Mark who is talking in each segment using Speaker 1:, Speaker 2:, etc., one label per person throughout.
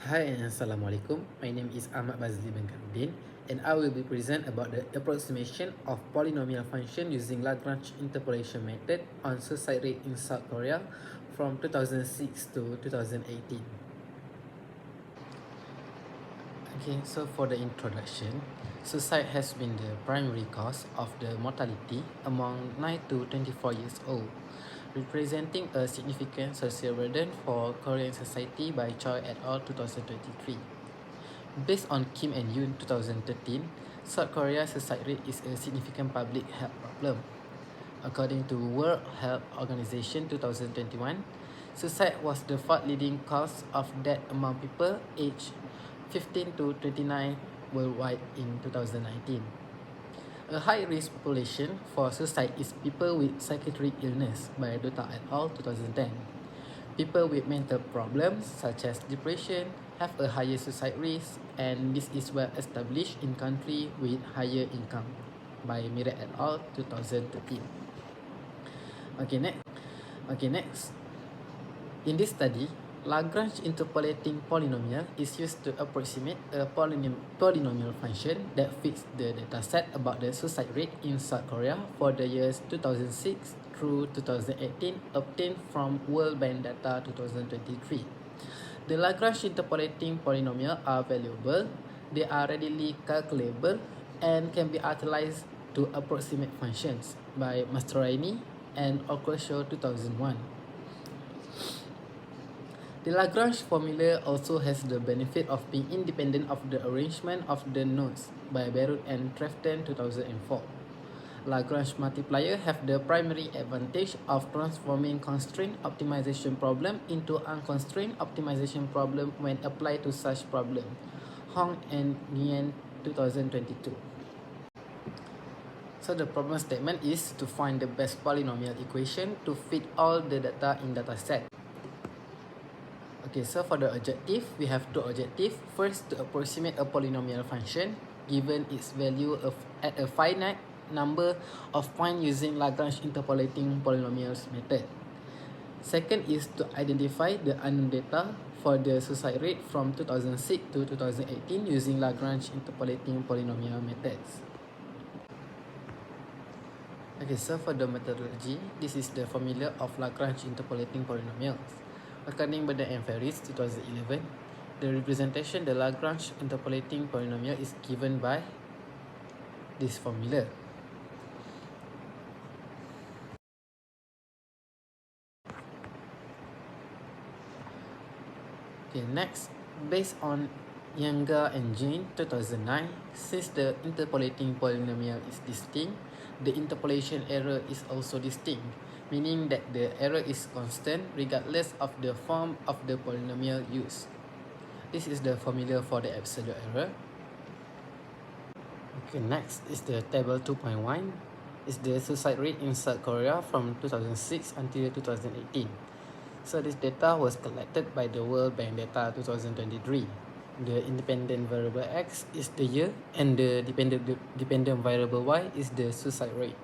Speaker 1: Hi and Assalamualaikum. My name is Ahmad Bazli bin Kamudin and I will be present about the approximation of polynomial function using Lagrange interpolation method on suicide rate in South Korea from 2006 to 2018. Okay, so for the introduction, suicide has been the primary cause of the mortality among 9 to 24 years old, representing a significant social burden for Korean society by Choi et al. 2023. Based on Kim and Yoon 2013, South Korea's suicide rate is a significant public health problem. According to World Health Organization 2021, suicide was the fourth leading cause of death among people aged 15 to 29 worldwide in 2019. A high-risk population for suicide is people with psychiatric illness by Dota et al. 2010. People with mental problems such as depression have a higher suicide risk, and this is well established in countries with higher income by Miret et al. 2013. Okay, next. In this study, Lagrange interpolating polynomial is used to approximate a polynomial function that fits the dataset about the suicide rate in South Korea for the years 2006 through 2018 obtained from World Bank Data 2023. The Lagrange interpolating polynomials are valuable, they are readily calculable, and can be utilized to approximate functions by Mastroianni and Orcosio 2001. The Lagrange formula also has the benefit of being independent of the arrangement of the nodes by Barrett and Trefton 2004. Lagrange multiplier have the primary advantage of transforming constraint optimization problem into unconstrained optimization problem when applied to such problem. Hong and Nguyen 2022. So the problem statement is to find the best polynomial equation to fit all the data in dataset. Okay, so for the objective, we have two objectives. First, to approximate a polynomial function given its value at a finite number of points using Lagrange interpolating polynomials method. Second is to identify the unknown data for the suicide rate from 2006 to 2018 using Lagrange interpolating polynomial methods. Okay, so for the methodology, this is the formula of Lagrange interpolating polynomials. According to and Ferris 2011, the representation the Lagrange interpolating polynomial is given by this formula. Okay, next, based on Younger and Jane 2009, since the interpolating polynomial is distinct, the interpolation error is also distinct, meaning that the error is constant regardless of the form of the polynomial used. This is the formula for the absolute error. Okay, next is the table 2.1. Is the suicide rate in South Korea from 2006 until 2018. So this data was collected by the World Bank Data 2023. The independent variable X is the year and the dependent variable Y is the suicide rate.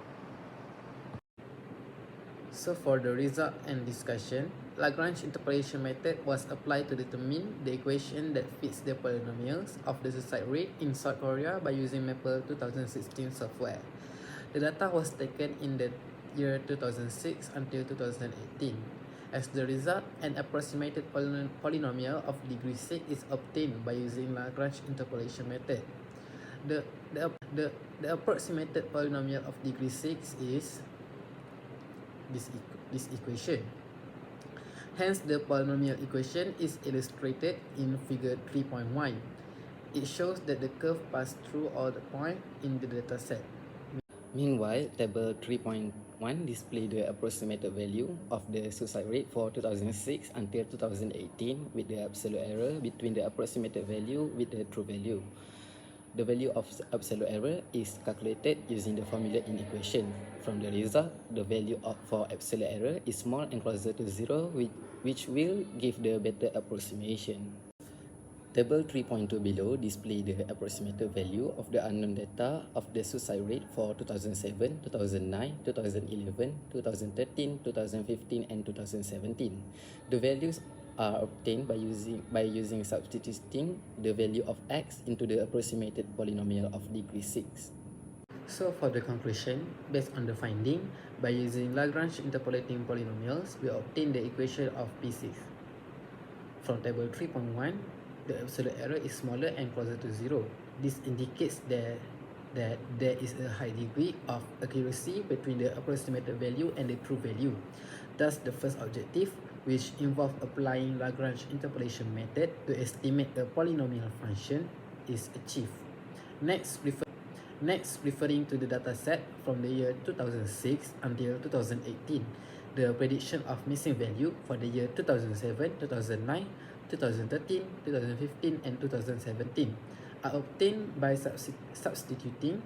Speaker 1: So for the result and discussion, Lagrange interpolation method was applied to determine the equation that fits the polynomials of the suicide rate in South Korea by using Maple 2016 software. The data was taken in the year 2006 until 2018. As the result, an approximated polynomial of degree 6 is obtained by using Lagrange interpolation method. The approximated polynomial of degree 6 is this equation. Hence, the polynomial equation is illustrated in figure 3.1. It shows that the curve passed through all the points in the dataset. Meanwhile, table 3.1 displays the approximated value of the suicide rate for 2006 until 2018 with the absolute error between the approximated value with the true value. The value of absolute error is calculated using the formula in equation. From the result, the value for absolute error is small and closer to 0, which will give the better approximation. Table 3.2 below display the approximated value of the unknown data of the suicide rate for 2007, 2009, 2011, 2013, 2015, and 2017. The values are obtained by using substituting the value of x into the approximated polynomial of degree 6. So for the conclusion, based on the finding, by using Lagrange interpolating polynomials, we obtain the equation of P6. From table 3.1, the absolute error is smaller and closer to 0. This indicates that there is a high degree of accuracy between the approximated value and the true value. Thus, the first objective, which involves applying Lagrange interpolation method to estimate a polynomial function, is achieved. Next, referring to the dataset from the year 2006 until 2018, the prediction of missing value for the year 2007, 2009, 2013, 2015, and 2017 are obtained by substituting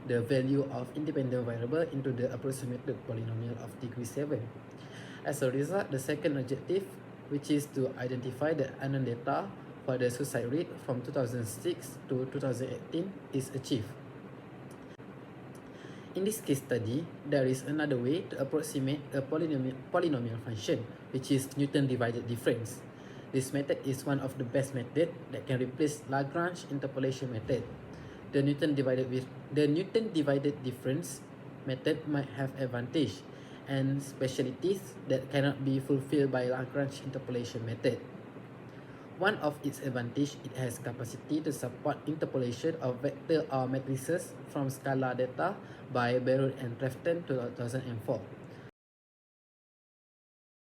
Speaker 1: the value of independent variable into the approximated polynomial of degree 7. As a result, the second objective, which is to identify the unknown data for the suicide rate from 2006 to 2018, is achieved. In this case study, there is another way to approximate a polynomial function, which is Newton divided difference. This method is one of the best methods that can replace Lagrange interpolation method. The Newton divided difference method might have advantage and specialties that cannot be fulfilled by Lagrange interpolation method. One of its advantage, it has capacity to support interpolation of vector or matrices from scalar data by Baron and Trefton 2004.